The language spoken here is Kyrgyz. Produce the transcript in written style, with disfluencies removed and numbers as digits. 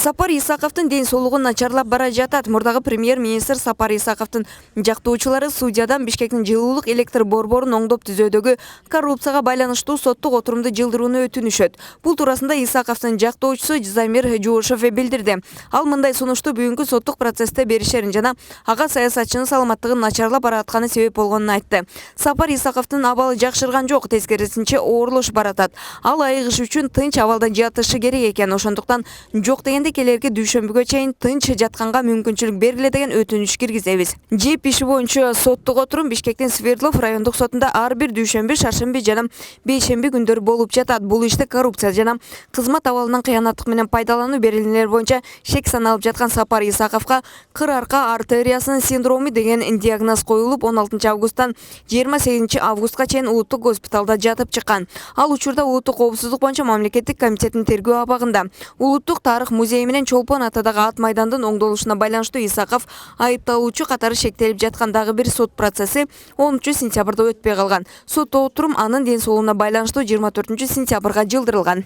Сапар Исаковдун ден соолугу начарлап бара жатат. Мурдагы премьер-министр Сапар Исаковдун жактоочулары судьядан Бишкектин жылуулук электр борборун оңдоп түзөөдөгү коррупцияга байланыштуу соттук отурумду жылдырууну өтүнүшөт. Бул туурасында Исаковдун жактоочусу Замир Жуошев билдирди. Ал мындай сунушту бүгүнкү соттук процессте беришерин жана ага саясатчынын саламаттыгын начарлап баратканы себеп болгонун айтты. Сапар Исаковдун абалы жакшырган жок, тескерисинче оорлош баратат. Ал айыгыш үчүн тынч абалда жатышы керек экен. Ошондуктан жок дегенде келерки дүйшөмбүгө чейин тынч жатканга мүмкүнчүлүк бергиле деген өтүнүч киргизебиз. Жеп иши боюнча соттук отурум Бишкектин Свердлов райондук сотунда ар бир дүйшөмбү, шаршемби жана бейшемби күндөрү болуп жатат. Бул иште коррупция жана кызмат абалынан кыянаттык менен пайдалануу берилмелер боюнча шек саналып жаткан Сапар Исаковго кыр арка артериясынын синдрому деген диагноз коюлуп, 16 августтан 28 августка чейин улуттук госпиталда жатып чыккан. Ал учурда улуттук коопсуздук боюнча мамлекеттик комитеттин тергөө абагында. Улуттук тарых музейи менен Чолпон атадагы ат майдандын оңдолушуна байланыштуу Исаков айыпталуучу катары шектелип жаткан дагы бир сот процесси 10 сентябрда өтпөй калган. Сот отурум анын ден соолугуна байланыштуу 24 сентябрга жылдырылган.